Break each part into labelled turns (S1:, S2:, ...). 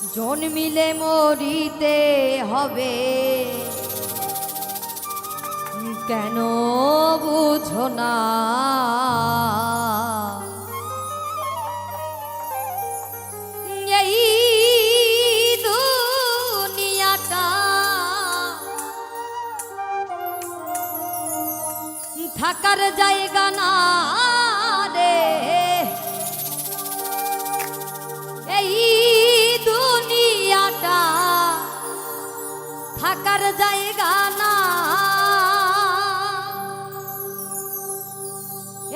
S1: জন্মিলে মরিতে হবে, কেন বুঝো না? এই দুনিয়াটা থাকার জায়গা না রে, এই দুনিয়াটা থাকার জায়গা না,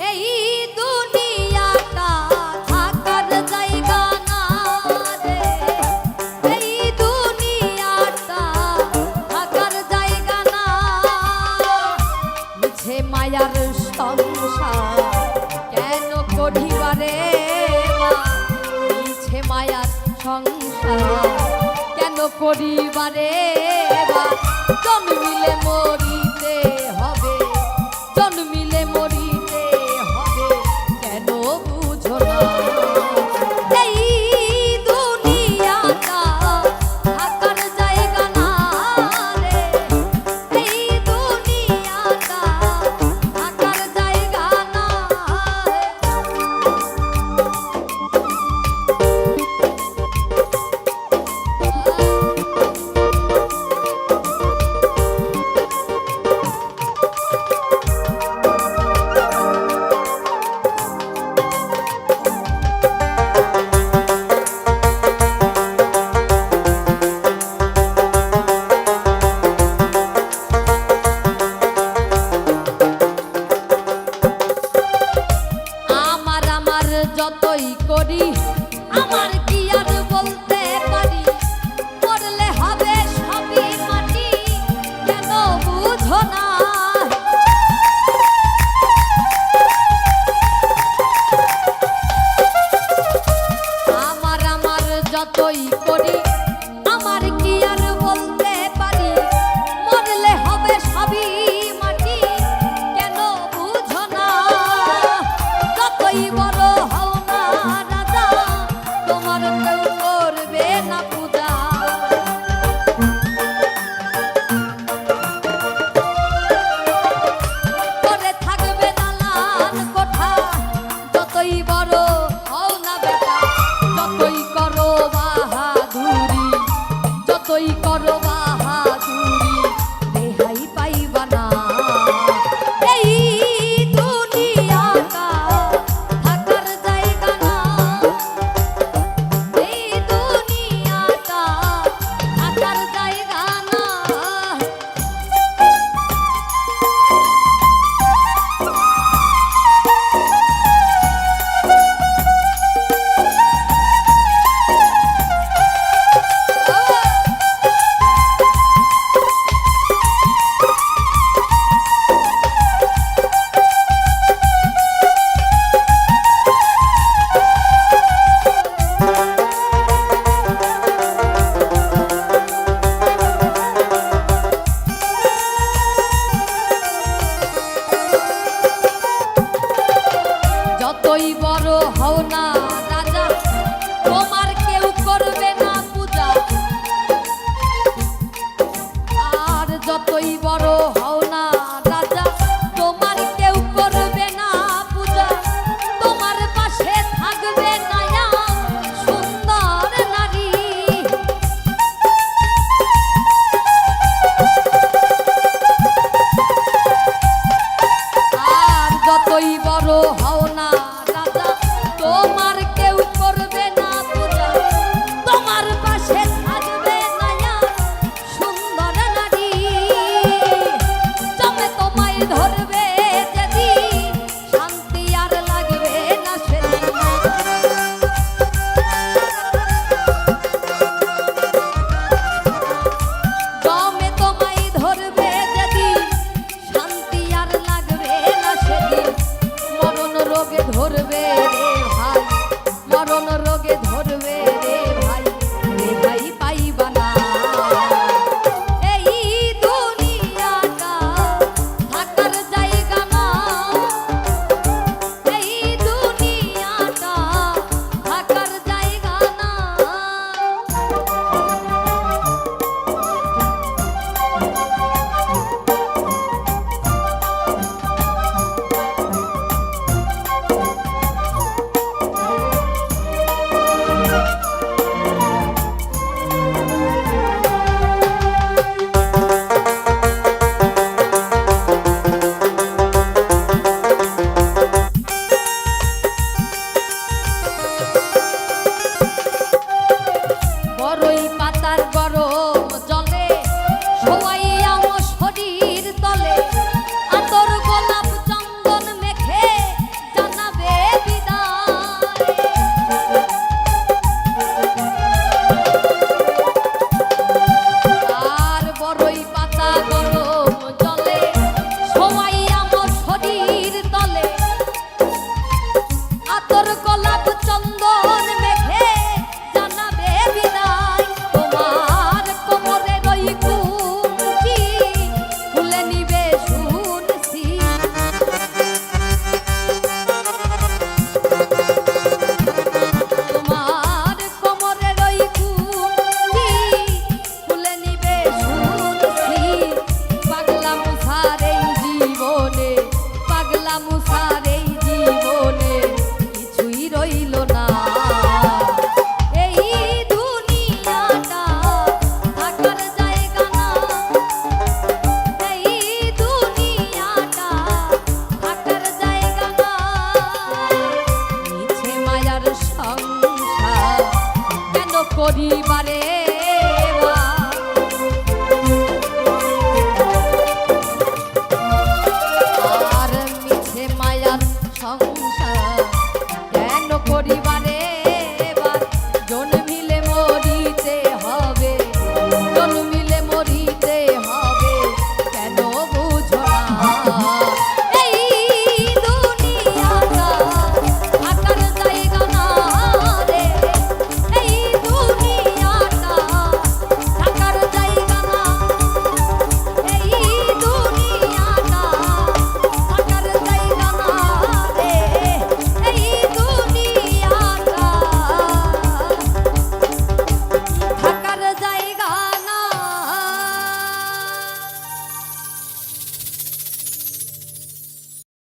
S1: এই দুনিয়াটা থাকার জায়গা না রে, এই দুনিয়াটা থাকার জায়গা না। মিছে মায়ার সংসার কেন করিবারে, মিছে মায়ার সংসার কেন করিবারে, জন্মিলে মরিতে হবে, জন্মিলে মরিতে হবে, কেন বুঝো না? এই দুনিয়াটা থাকার জায়গা না রে, এই দুনিয়াটা থাকার জায়গা না। যতই করি আমার কি আর বলতে পারি, মরলে হবে সবই মাটি, কেন বুঝো না? আমার যতই করি আমার কি আর বলতে পারি, মরলে হবে সবই মাটি, কেন বুঝো না? যতই বড় হও না রাজা, তোমার কেউ করবে না পূজা, করে থাকবে দালান কোঠা। যতই বড় হও না বেটা, যতই করো বাহাদুরি, যতই করো বাহাদুরি, রেহাই পাইবা না। এই দুনিয়াটা থাকার জায়গা না, এই দুনিয়াটা থাকার জায়গা না। যতই বড় হও না রাজা, তোমার কেউ করবে না পূজা, আর যতই বড় হও না রাজা, তোমার কেউ করবে না পূজা, তোমার পাশে থাকবে নায়া সুন্দর নারী। আর যতই বড় হও না রাজা, তোমার কেউ করবে না পূজা, তোমার পাশে থাকবে নায়া সুন্দর নারী। জমে তোমায় ধরবে যেদিন, শান্তি আর লাগবে না সেদিন। জমে তোমায় ধরবে যেদিন, শান্তি আর লাগবে না সেদিন। মরণ রোগে ধরবে রে ভাই, মরণ রোগে ধরবে রে ভাই, রেহাই পাইবা না। এই দুনিয়াটা থাকার জায়গা না, এই দুনিয়াটা থাকার জায়গা না। করিবারে